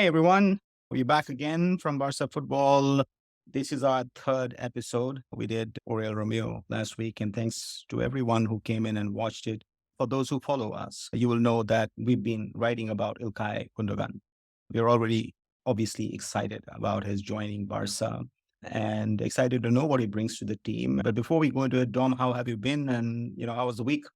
Hey everyone, we're back again from BarcaFutbol. This is our third episode. We did Oriel Romeo last week, and thanks to everyone who came in and watched it. For those who follow us, you will know that we've been writing about İlkay Gündoğan. We're already obviously excited about his joining Barca and excited to know what he brings to the team. But before we go into it, Dom, how have you been? And how was the week?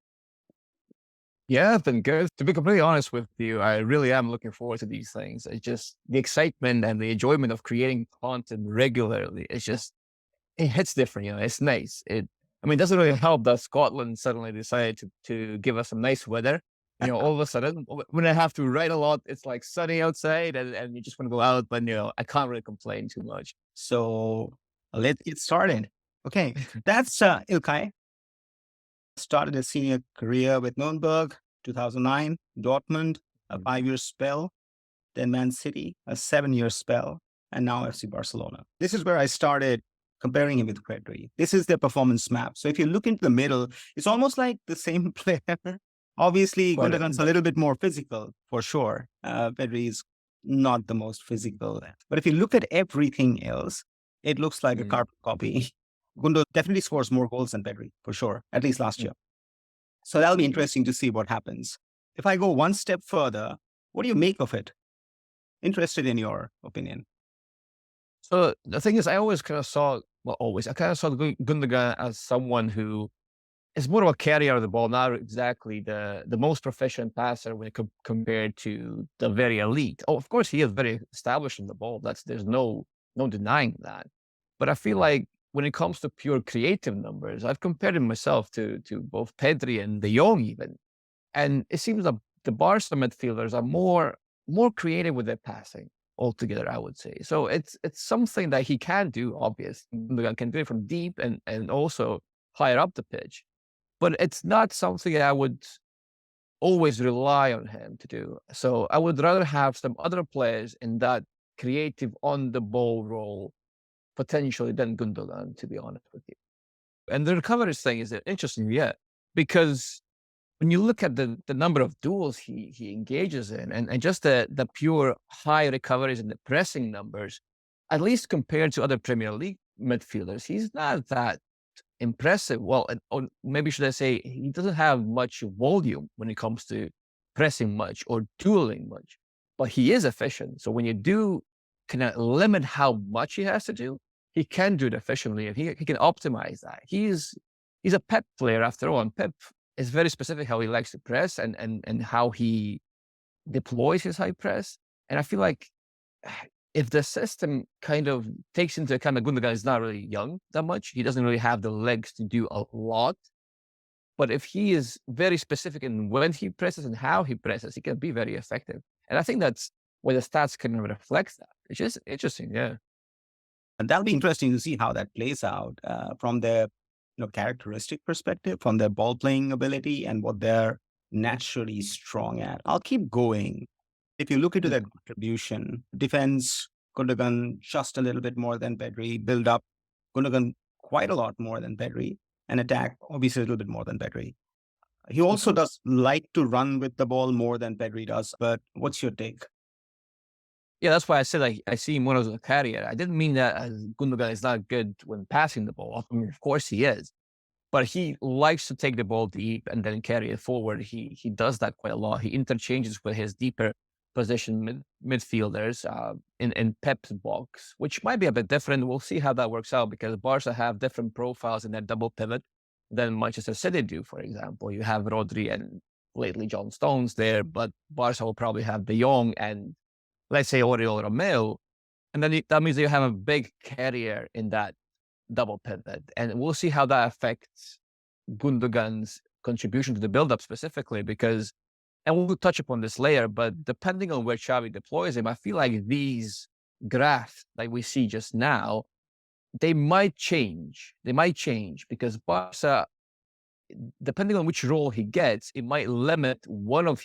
Yeah, I've been good. To be completely honest with you, I really am looking forward to these things. It's just the excitement and the enjoyment of creating content regularly. It hits different, It's nice. It doesn't really help that Scotland suddenly decided to give us some nice weather. All of a sudden, when I have to write a lot, it's like sunny outside and you just want to go out, but I can't really complain too much. So let's get started. Okay, that's İlkay. Started his senior career with Nuremberg, 2009, Dortmund, a 5-year spell, then Man City, a 7-year spell, and now FC Barcelona. This is where I started comparing him with Pedri. This is their performance map. So if you look into the middle, it's almost like the same player. Obviously, But Gundogan's a little bit more physical, for sure. Pedri is not the most physical. But if you look at everything else, it looks like a mm, carbon copy. Gundo definitely scores more goals than Pedri, for sure, at least last mm. year. So that'll be interesting to see what happens. If I go one step further, what do you make of it? Interested in your opinion. So the thing is, I always kind of saw, well, always, I kind of saw Gundogan as someone who is more of a carrier of the ball, not exactly the most proficient passer when compared to the very elite. Oh, of course, he is very established in the ball. There's no denying that. But I feel like when it comes to pure creative numbers, I've compared him myself to both Pedri and De Jong even, and it seems that the Barca midfielders are more creative with their passing altogether, I would say. So it's something that he can do, obviously. Gundogan can do it from deep and also higher up the pitch. But it's not something I would always rely on him to do. So I would rather have some other players in that creative on the ball role potentially than Gundogan, to be honest with you. And the recovery thing is interesting, yeah, because when you look at the number of duels he engages in and just the pure high recoveries and the pressing numbers, at least compared to other Premier League midfielders, he's not that impressive. Well, or maybe should I say he doesn't have much volume when it comes to pressing much or dueling much, but he is efficient. So when you do kind of limit how much he has to do, he can do it efficiently and he can optimize that. He's a Pep player after all, and Pep is very specific how he likes to press and how he deploys his high press. And I feel like if the system kind of takes into account that Gundogan is not really young that much, he doesn't really have the legs to do a lot. But if he is very specific in when he presses and how he presses, he can be very effective. And I think that's where the stats kind of reflects that. It's just interesting, yeah. And that'll be interesting to see how that plays out from their characteristic perspective, from their ball playing ability and what they're naturally strong at. I'll keep going. If you look into Mm. their contribution, defense, Gundogan just a little bit more than Pedri, build up, Gundogan quite a lot more than Pedri, and attack obviously a little bit more than Pedri. He also Mhm. does like to run with the ball more than Pedri does, but what's your take? Yeah, that's why I said I see him more as a carrier. I didn't mean that as Gundogan is not good when passing the ball. I mean, of course he is. But he likes to take the ball deep and then carry it forward. He does that quite a lot. He interchanges with his deeper position midfielders in Pep's box, which might be a bit different. We'll see how that works out because Barca have different profiles in their double pivot than Manchester City do, for example. You have Rodri and lately John Stones there, but Barca will probably have De Jong and let's say Oriol Romeo. And then that means that you have a big carrier in that double pivot. And we'll see how that affects Gundogan's contribution to the build-up specifically, because, and we'll touch upon this later, but depending on where Xavi deploys him, I feel like these graphs that we see just now, they might change. They might change because Barca, depending on which role he gets, it might limit one of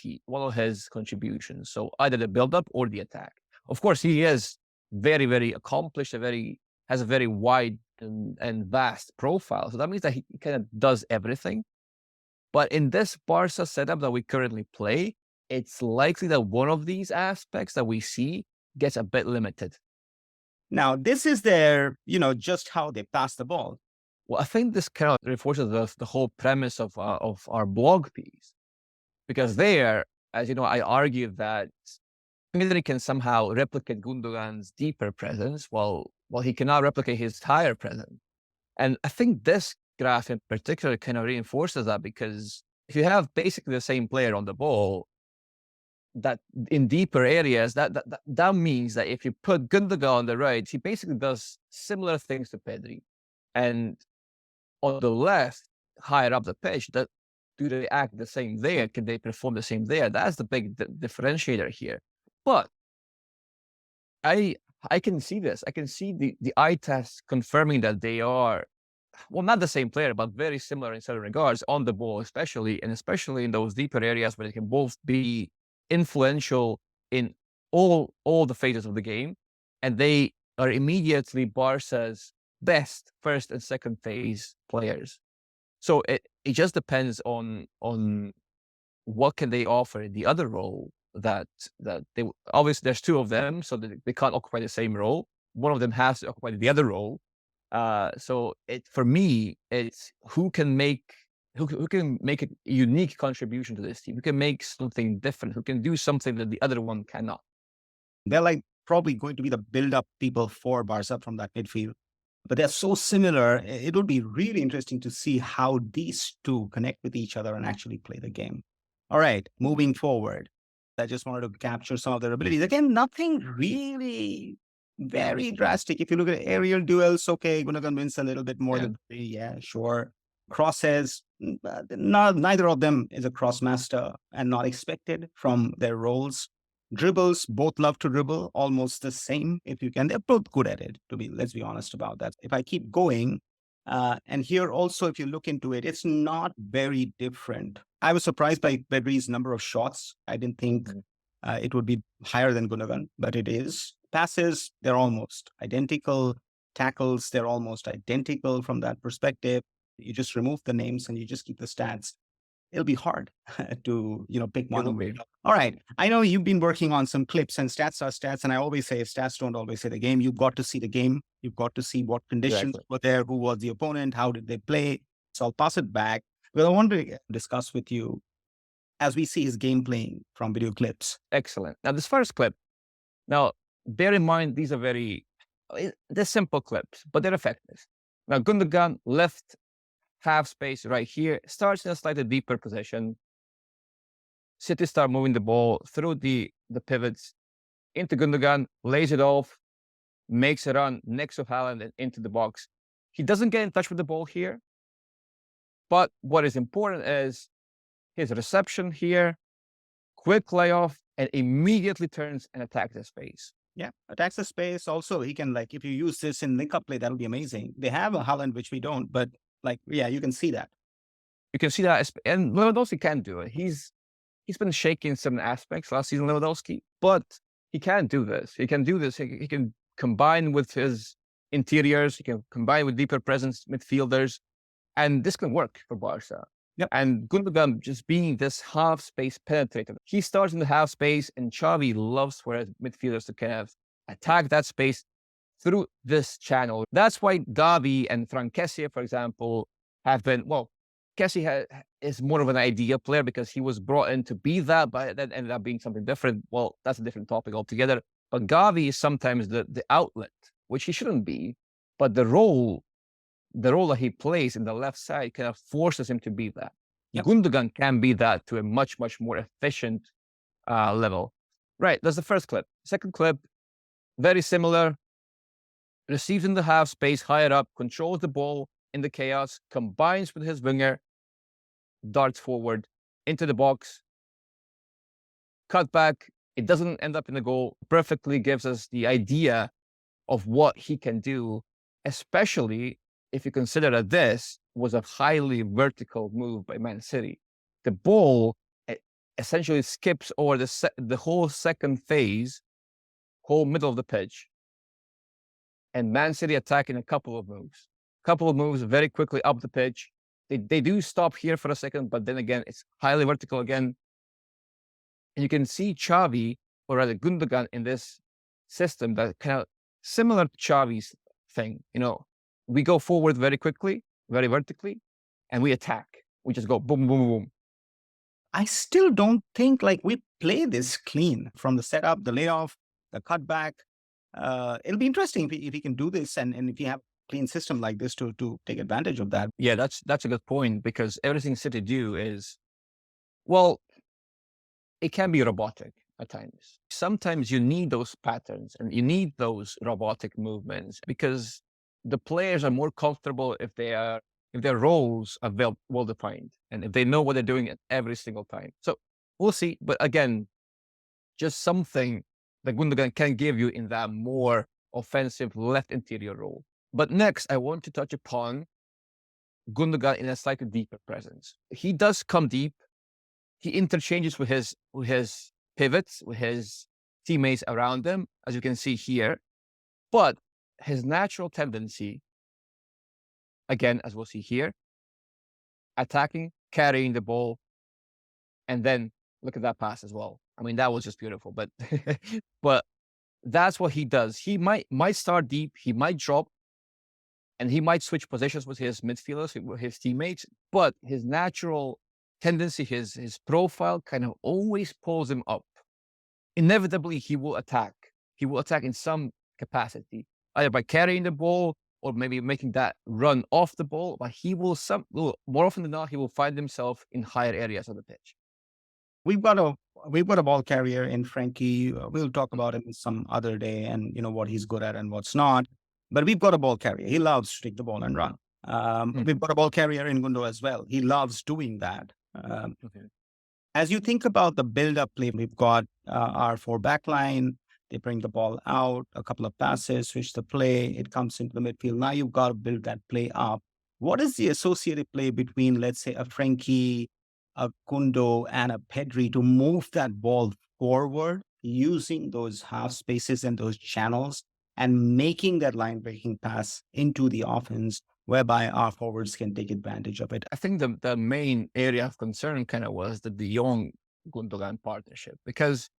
his contributions. So either the build-up or the attack. Of course, he is very, very accomplished, has a very wide and vast profile. So that means that he kind of does everything. But in this Barca setup that we currently play, it's likely that one of these aspects that we see gets a bit limited. Now, this is their, just how they pass the ball. Well, I think this kind of reinforces the whole premise of our blog piece, because there, as you know, I argue that Pedri can somehow replicate Gundogan's deeper presence, while he cannot replicate his higher presence. And I think this graph in particular kind of reinforces that, because if you have basically the same player on the ball, that in deeper areas, that means that if you put Gündoğan on the right, he basically does similar things to Pedri. And on the left, higher up the pitch, that do they act the same there? Can they perform the same there? That's the big differentiator here. But I can see this. I can see the eye test confirming that they are, well, not the same player, but very similar in certain regards on the ball, especially in those deeper areas where they can both be influential in all the phases of the game, and they are immediately Barca's best first and second phase players. So it just depends on what can they offer in the other role that they obviously there's two of them, so they can't occupy the same role. One of them has to occupy the other role. So for me, it's who can make a unique contribution to this team, who can make something different, who can do something that the other one cannot. They're like probably going to be the build-up people for Barca from that midfield. But they're so similar. It would be really interesting to see how these two connect with each other and actually play the game. All right, moving forward. I just wanted to capture some of their abilities. Again, nothing really very drastic. If you look at aerial duels, okay, Gondogan wins a little bit more than three. Yeah, sure. Crosses, neither of them is a cross master and not expected from their roles. Dribbles, both love to dribble, almost the same if you can. They're both good at it, let's be honest about that. If I keep going, and here also, if you look into it, it's not very different. I was surprised by Pedri's number of shots. I didn't think it would be higher than Gündoğan, but it is. Passes, they're almost identical. Tackles, they're almost identical from that perspective. You just remove the names and you just keep the stats. It'll be hard to, pick one. All right. I know you've been working on some clips, and stats are stats. And I always say stats don't always say the game. You've got to see the game. You've got to see what conditions were there, who was the opponent, how did they play. So I'll pass it back. But I want to discuss with you as we see his game playing from video clips. Excellent. Now, this first clip, now, bear in mind, these are they're simple clips, but they're effective. Now, Gündoğan left half space right here, starts in a slightly deeper position. City start moving the ball through the pivots into Gündoğan, lays it off, makes a run next to Haaland and into the box. He doesn't get in touch with the ball here, but what is important is his reception here, quick layoff, and immediately turns and attacks the space. Yeah, attacks the space. Also, he can, if you use this in link-up play, that'll be amazing. They have a Haaland, which we don't, but you can see that. You can see that, and Lewandowski can do it. He's been shaky in some aspects last season, Lewandowski, but he can do this. He can do this. He can combine with his interiors. He can combine with deeper presence midfielders, and this can work for Barca. Yep. And Gündoğan just being this half space penetrator. He starts in the half space, and Xavi loves for his midfielders to kind of attack that space through this channel. That's why Gavi and Fran Kessie, for example, have been, Kessie is more of an idea player because he was brought in to be that, but that ended up being something different. Well, that's a different topic altogether. But Gavi is sometimes the outlet, which he shouldn't be, but the role that he plays in the left side kind of forces him to be that. Yep. Gündoğan can be that to a much, much more efficient level. Right, that's the first clip. Second clip, very similar. Receives in the half space, higher up, controls the ball in the chaos, combines with his winger, darts forward into the box, cut back. It doesn't end up in the goal. Perfectly gives us the idea of what he can do, especially if you consider that this was a highly vertical move by Man City. The ball essentially skips over the whole second phase, whole middle of the pitch, and Man City attack in a couple of moves very quickly up the pitch. They do stop here for a second, but then again, it's highly vertical again. And you can see Xavi, or rather Gündoğan, in this system that kind of similar to Xavi's thing. We go forward very quickly, very vertically, and we attack. We just go boom, boom, boom. I still don't think like we play this clean from the setup, the layoff, the cutback. It'll be interesting if he can do this and if you have a clean system like this to take advantage of that. Yeah, that's a good point, because everything City do is, well, it can be robotic at times. Sometimes you need those patterns and you need those robotic movements because the players are more comfortable if their roles are well defined and if they know what they're doing at every single time. So we'll see. But again, just something that Gundogan can give you in that more offensive left interior role. But next, I want to touch upon Gundogan in a slightly deeper presence. He does come deep. He interchanges with his pivots, with his teammates around him, as you can see here. But his natural tendency, again, as we'll see here, attacking, carrying the ball, and then look at that pass as well. I mean, that was just beautiful. But but that's what he does. He might start deep, he might drop, and he might switch positions with his midfielders, with his teammates. But his natural tendency, his profile kind of always pulls him up. Inevitably, he will attack. He will attack in some capacity, either by carrying the ball or maybe making that run off the ball. But he will more often than not, he will find himself in higher areas of the pitch. We've got a ball carrier in Frankie. We'll talk about him some other day and what he's good at and what's not. But we've got a ball carrier. He loves to take the ball and run. We've got a ball carrier in Gündoğa as well. He loves doing that. As you think about the build-up play, we've got our 4-back line. They bring the ball out, a couple of passes, switch the play. It comes into the midfield. Now you've got to build that play up. What is the associated play between, let's say, a Frankie, a Gündoğa, and a Pedri to move that ball forward using those half spaces and those channels and making that line-breaking pass into the offense, whereby our forwards can take advantage of it? I think the main area of concern kind of was the De Jong-Gundogan partnership, because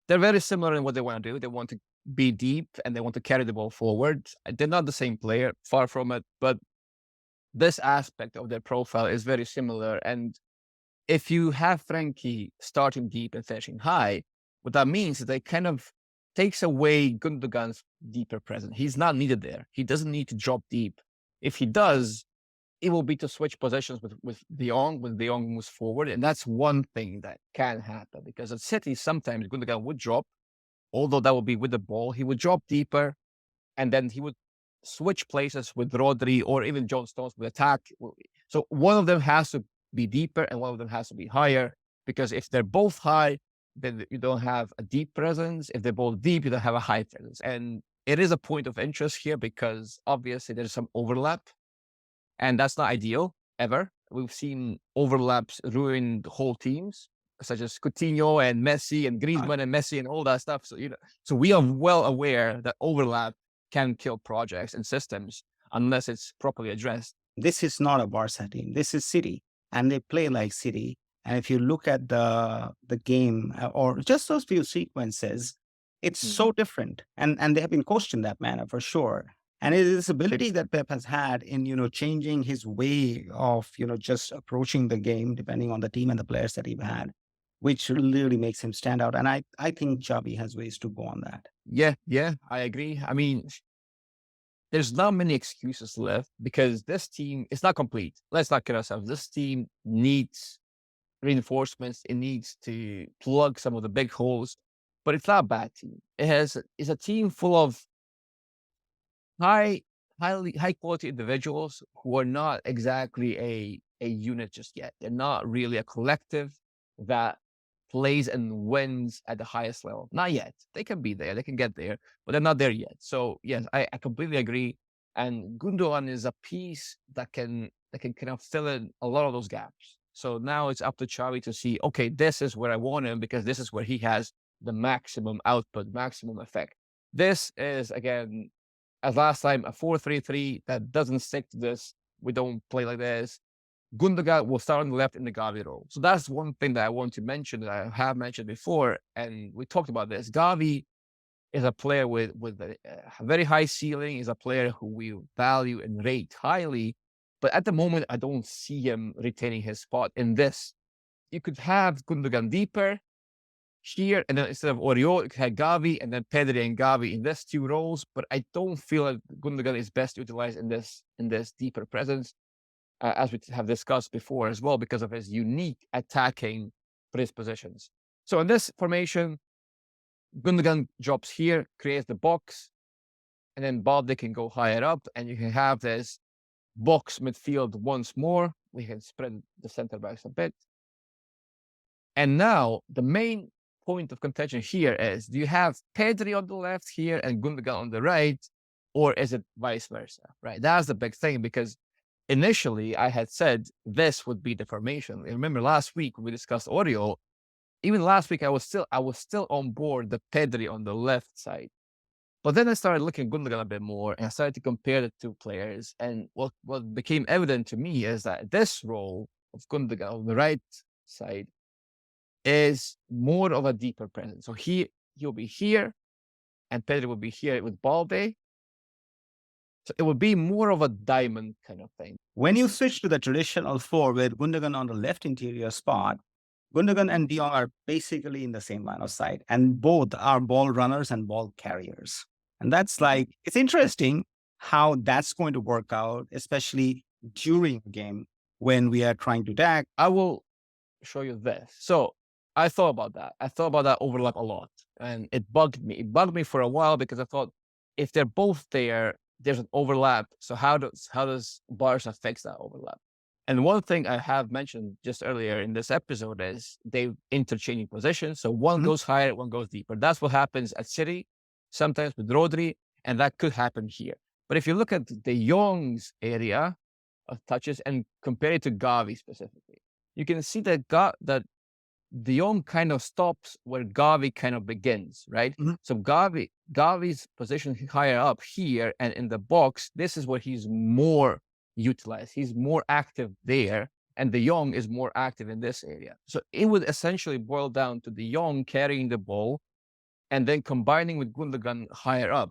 they're very similar in what they want to do. They want to be deep and they want to carry the ball forward. They're not the same player, far from it, but this aspect of their profile is very similar. And if you have Frankie starting deep and finishing high, what that means is they kind of takes away Gundogan's deeper presence. He's not needed there. He doesn't need to drop deep. If he does, it will be to switch positions with De Jong when De Jong moves forward. And that's one thing that can happen, because at City, sometimes Gundogan would drop, although that would be with the ball. He would drop deeper and then he would switch places with Rodri or even John Stones with attack. So one of them has to be deeper and one of them has to be higher, because if they're both high, then you don't have a deep presence. If they're both deep, you don't have a high presence. And it is a point of interest here because obviously there's some overlap, and that's not ideal ever. We've seen overlaps ruin the whole teams, such as Coutinho and Messi and Griezmann and Messi and all that stuff. So, so we are well aware that overlap can kill projects and systems unless it's properly addressed. This is not a Barca team. This is City, and they play like City. And if you look at the game or just those few sequences, it's so different. And they have been coached in that manner for sure. And it is this ability that Pep has had in, changing his way of, just approaching the game, depending on the team and the players that he's had, which really makes him stand out. And I think Xavi has ways to go on that. Yeah, I agree. I mean, there's not many excuses left because this team is not complete. Let's not kid ourselves. This team needs reinforcements. It needs to plug some of the big holes, but it's not a bad team. It's a team full of high quality individuals who are not exactly a unit just yet. They're not really a collective that plays and wins at the highest level. Not yet. They can be there. They can get there, but they're not there yet. So yes, I completely agree. And Gündoğan is a piece that can kind of fill in a lot of those gaps. So now it's up to Xavi to see, okay, this is where I want him because this is where he has the maximum output, maximum effect. This is, again, as last time, a 4-3-3 that doesn't stick to this. We don't play like this. Gündoğan will start on the left in the Gavi role. So that's one thing that I want to mention that I have mentioned before, and we talked about this. Gavi is a player with a very high ceiling, is a player who we value and rate highly. But at the moment, I don't see him retaining his spot in this. You could have Gundogan deeper here, and then instead of Oriol, you could have Gavi, and then Pedri and Gavi in these two roles. But I don't feel like Gundogan is best utilized in this deeper presence, as we have discussed before as well, because of his unique attacking predispositions. So in this formation, Gundogan drops here, creates the box, and then Balde can go higher up, and you can have this box midfield once more. We can spread the center backs a bit. And now the main point of contention here is, do you have Pedri on the left here and Gundogan on the right, or is it vice versa, right? That's the big thing, because initially I had said this would be the formation. Remember last week when we discussed Oriol, even last week I was still on board the Pedri on the left side. But then I started looking at Gundogan a bit more, and I started to compare the two players. And what became evident to me is that this role of Gundogan on the right side is more of a deeper presence. So he'll be here, and Pedri will be here with Balde. So it would be more of a diamond kind of thing. When you switch to the traditional four with Gundogan on the left interior spot, Gundogan and De Jong are basically in the same line of sight, and both are ball runners and ball carriers. And that's like, it's interesting how that's going to work out, especially during a game when we are trying to attack. I will show you this. So I thought about that. I thought about that overlap a lot, and it bugged me. It bugged me for a while, because I thought, if they're both there, there's an overlap. So how does Barca fix that overlap? And one thing I have mentioned just earlier in this episode is they interchanging positions. So one goes higher, one goes deeper. That's what happens at City, sometimes with Rodri, and that could happen here. But if you look at De Jong's area of touches and compare it to Gavi specifically, you can see that that De Jong kind of stops where Gavi kind of begins, right? So Gavi's position higher up here and in the box, this is where he's more utilized. He's more active there, and De Jong is more active in this area. So it would essentially boil down to De Jong carrying the ball and then combining with Gundogan higher up.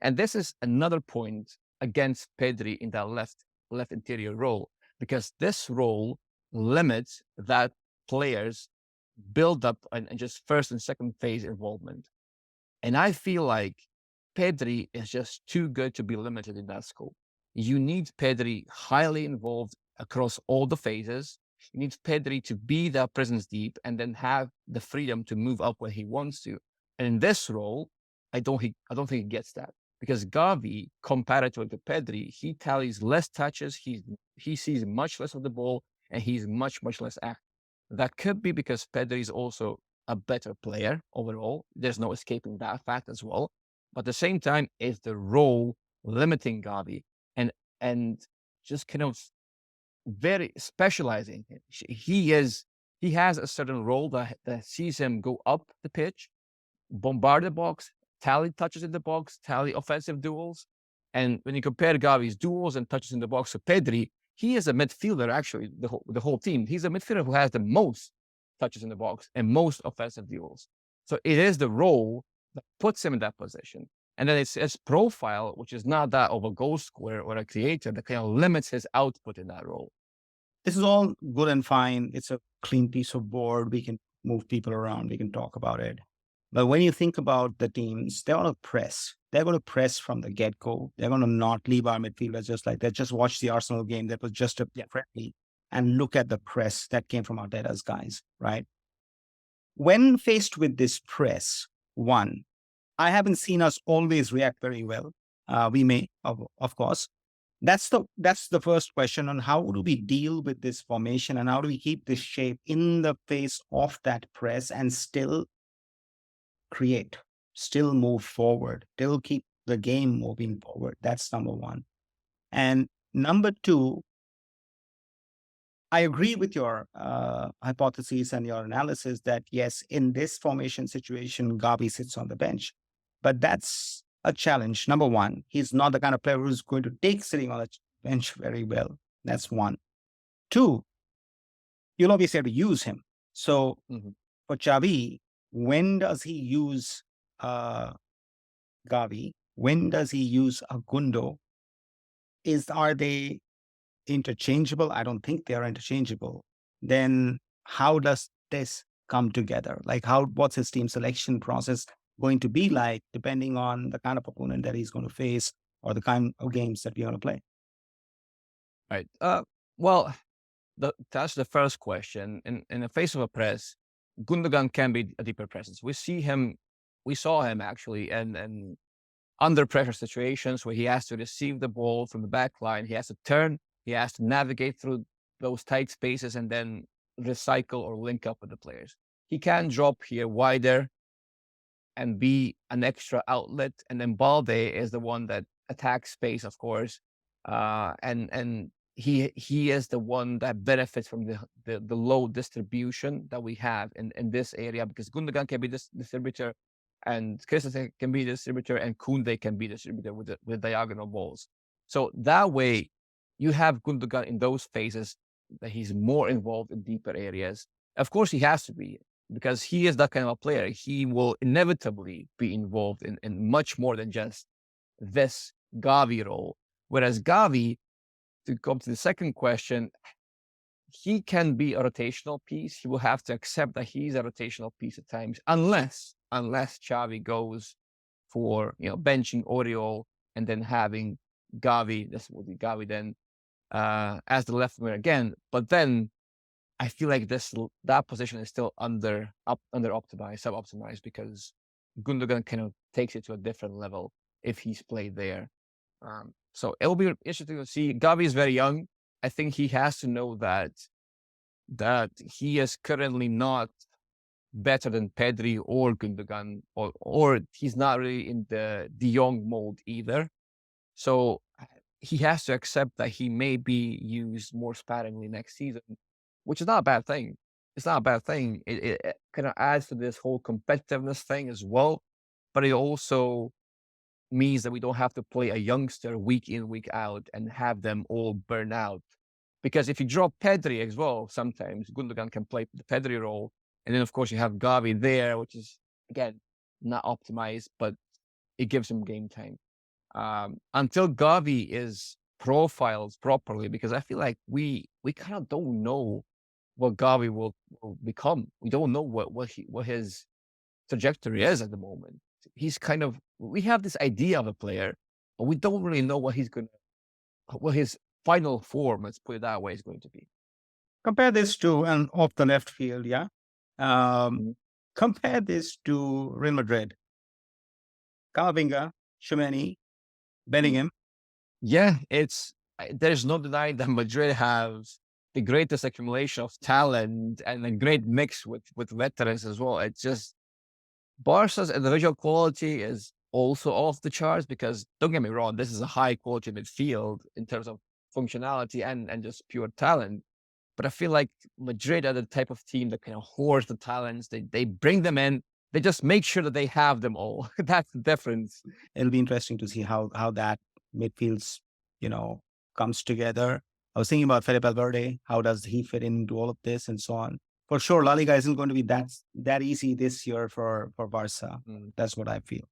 And this is another point against Pedri in that left interior role, because this role limits that player's build up and just first and second phase involvement. And I feel like Pedri is just too good to be limited in that scope. You need Pedri highly involved across all the phases. You need Pedri to be that presence deep and then have the freedom to move up when he wants to. And in this role, I don't think he gets that, because Gavi, comparatively to Pedri, he tallies less touches. He sees much less of the ball, and he's much less active. That could be because Pedri is also a better player overall. There's no escaping that fact as well. But at the same time, is the role limiting Gavi and just kind of very specializing him. He has a certain role that sees him go up the pitch, bombard the box, tally touches in the box, tally offensive duels. And when you compare Gavi's duels and touches in the box to Pedri, he is a midfielder, actually, the whole team. He's a midfielder who has the most touches in the box and most offensive duels. So it is the role that puts him in that position. And then it's his profile, which is not that of a goal scorer or a creator, that kind of limits his output in that role. This is all good and fine. It's a clean piece of board. We can move people around. We can talk about it. But when you think about the teams, they're going to press. They're going to press from the get-go. They're going to not leave our midfielders just like that. Just watch the Arsenal game. That was just a friendly. And look at the press that came from Arteta's guys, right? When faced with this press, one, I haven't seen us always react very well. We may, of course. That's the first question on how do we deal with this formation and how do we keep this shape in the face of that press and still create, still move forward, still keep the game moving forward. That's number one. And number two, I agree with your hypotheses and your analysis that yes, in this formation situation, Gavi sits on the bench, but that's a challenge. Number one, he's not the kind of player who's going to take sitting on the bench very well. That's one. Two, you'll obviously have to use him. So for Xavi, when does he use Gavi? When does he use a Gundo? Are they interchangeable? I don't think they are interchangeable. Then how does this come together? Like what's his team selection process going to be like, depending on the kind of opponent that he's going to face or the kind of games that we're going to play? Right. Well, to answer the first question, in the face of a press, Gundogan can be a deeper presence. We saw him actually, and under pressure situations where he has to receive the ball from the back line, he has to turn, he has to navigate through those tight spaces and then recycle or link up with the players. He can drop here wider and be an extra outlet, and then Balde is the one that attacks space, of course, and he is the one that benefits from the low distribution that we have in this area, because Gundogan can be this distributor, and Christensen can be distributor, and Koundé can be distributor with diagonal balls. So that way, you have Gundogan in those phases that he's more involved in deeper areas. Of course, he has to be, because he is that kind of a player. He will inevitably be involved in much more than just this Gavi role. Whereas Gavi, to come to the second question, he can be a rotational piece. He will have to accept that he's a rotational piece at times, unless Xavi goes for benching Oriol and then having Gavi. This will be Gavi then as the left winger again. But then I feel like that position is still under optimized, sub-optimized, because Gundogan kind of takes it to a different level if he's played there. So it will be interesting to see. Gavi is very young. I think he has to know that he is currently not better than Pedri or Gündogan, or he's not really in the De Jong mold either. So he has to accept that he may be used more sparingly next season, which is not a bad thing. It's not a bad thing. It kind of adds to this whole competitiveness thing as well, but it also means that we don't have to play a youngster week in, week out and have them all burn out. Because if you drop Pedri as well, sometimes Gundogan can play the Pedri role. And then, of course, you have Gavi there, which is, again, not optimized, but it gives him game time. Until Gavi is profiled properly, because I feel like we kind of don't know what Gavi will become. We don't know what his trajectory is at the moment. He's kind of, we have this idea of a player, but we don't really know what his final form, let's put it that way, is going to be. Compare this to, and off the left field, yeah. Mhm. Compare this to Real Madrid. Camavinga, Tchouaméni, Bellingham. Yeah, there's no denying that Madrid has the greatest accumulation of talent and a great mix with veterans as well. It's just Barca's individual quality is also off the charts, because don't get me wrong, this is a high quality midfield in terms of functionality and just pure talent. But I feel like Madrid are the type of team that kind of hoards the talents. They bring them in. They just make sure that they have them all. That's the difference. It'll be interesting to see how that midfields, comes together. I was thinking about Felipe Valverde. How does he fit into all of this and so on? For sure, La Liga isn't going to be that easy this year for Barca. Mm. That's what I feel.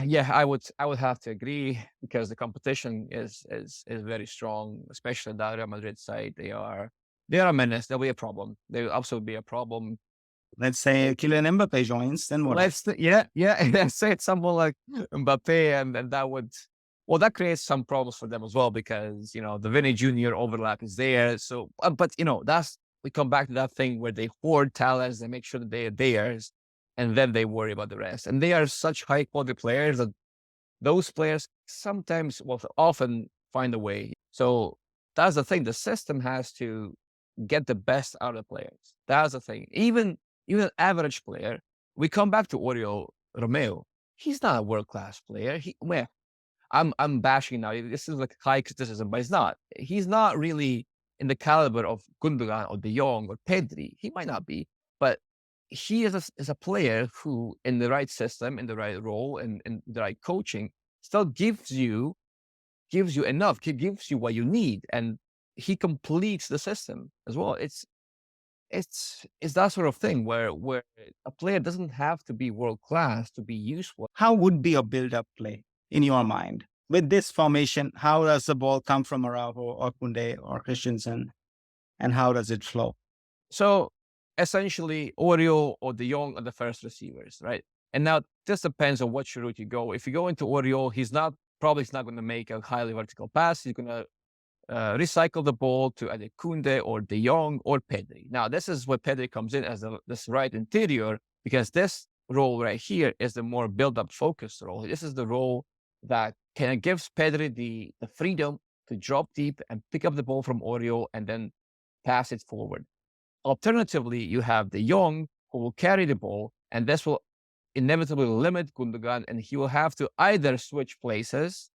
Yeah, I would have to agree, because the competition is very strong, especially the Real Madrid side. They are a menace. They'll be a problem. They will absolutely be a problem. Let's say Kylian Mbappe joins, then what? Yeah. Let's say it's someone like Mbappe, and that creates some problems for them as well, because the Vinny Junior overlap is there. So, but we come back to that thing where they hoard talents, they make sure that they are theirs, and then they worry about the rest. And they are such high quality players that those players sometimes, well, often find a way. So that's the thing. The system has to get the best out of the players. That's the thing. Even an average player, we come back to Oriol Romeo. He's not a world class player. I'm bashing now. This is like high criticism, but it's not. He's not really in the caliber of Gundogan or De Jong or Pedri. He might not be, but he is a player who, in the right system, in the right role, and in the right coaching, still gives you enough. He gives you what you need, and he completes the system as well. it's that sort of thing where a player doesn't have to be world class to be useful. How would be a build-up play in your mind? With this formation, how does the ball come from Araujo or Kunde or Christensen, and how does it flow? So essentially, Oriol or De Jong are the first receivers, right? And now this depends on which route you go. If you go into Oriol, he's not going to make a highly vertical pass. He's going to recycle the ball to either Kunde or De Jong or Pedri. Now, this is where Pedri comes in as this right interior, because this role right here is the more build-up focused role. This is the role that kind of gives Pedri the freedom to drop deep and pick up the ball from Oriol and then pass it forward. Alternatively, you have De Jong who will carry the ball, and this will inevitably limit Gundogan, and he will have to either switch places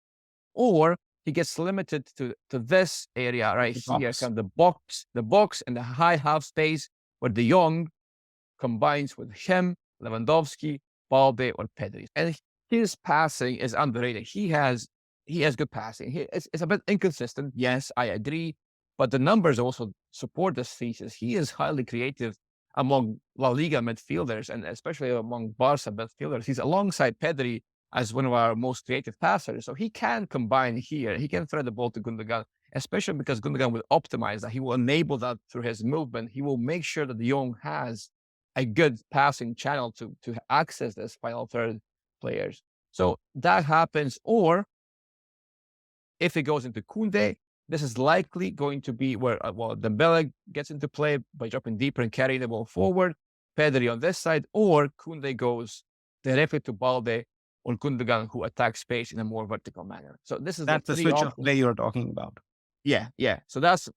or he gets limited to this area right here, kind of the box and the high half space where De Jong combines with him, Lewandowski, Balde, or Pedri. And his passing is underrated. He has good passing. It's a bit inconsistent. Yes, I agree. But the numbers also support this thesis. He is highly creative among La Liga midfielders, and especially among Barca midfielders. He's alongside Pedri as one of our most creative passers. So he can combine here. He can thread the ball to Gundogan, especially because Gundogan will optimize that. He will enable that through his movement. He will make sure that De Jong has a good passing channel to access this final third players. So that happens. Or if it goes into Kunde, this is likely going to be where Dembele gets into play by dropping deeper and carrying the ball forward. Pedri on this side, or Kunde goes directly to Balde or Gundogan, who attacks space in a more vertical manner. So That's the switch of play you're talking about. Yeah. So that's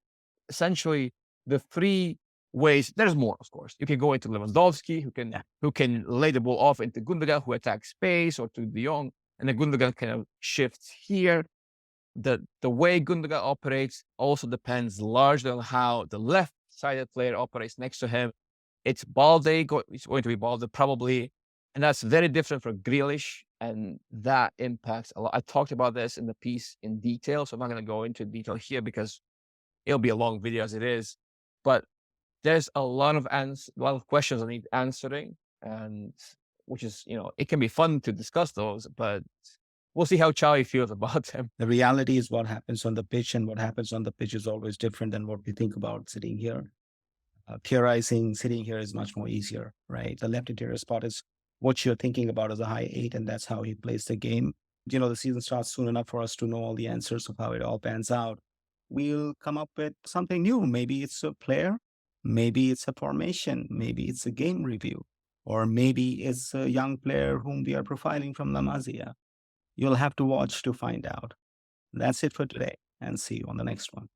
essentially the three ways. There's more, of course. You can go into Lewandowski, who can lay the ball off into Gundogan, who attacks space, or to De Jong, and then Gundogan kind of shifts here. The way Gundogan operates also depends largely on how the left-sided player operates next to him. It's Balde. It's going to be Balde probably, and that's very different for Grealish, and that impacts a lot. I talked about this in the piece in detail, so I'm not going to go into detail here because it'll be a long video as it is. But there's a lot of questions I need answering, and which is, it can be fun to discuss those, but we'll see how Xavi feels about them. The reality is what happens on the pitch, and what happens on the pitch is always different than what we think about sitting here. Theorizing sitting here is much more easier, right? The left interior spot is what you're thinking about as a high 8, and that's how he plays the game. The season starts soon enough for us to know all the answers of how it all pans out. We'll come up with something new. Maybe it's a player, maybe it's a formation, maybe it's a game review, or maybe it's a young player whom we are profiling from La Masia. You'll have to watch to find out. That's it for today, and see you on the next one.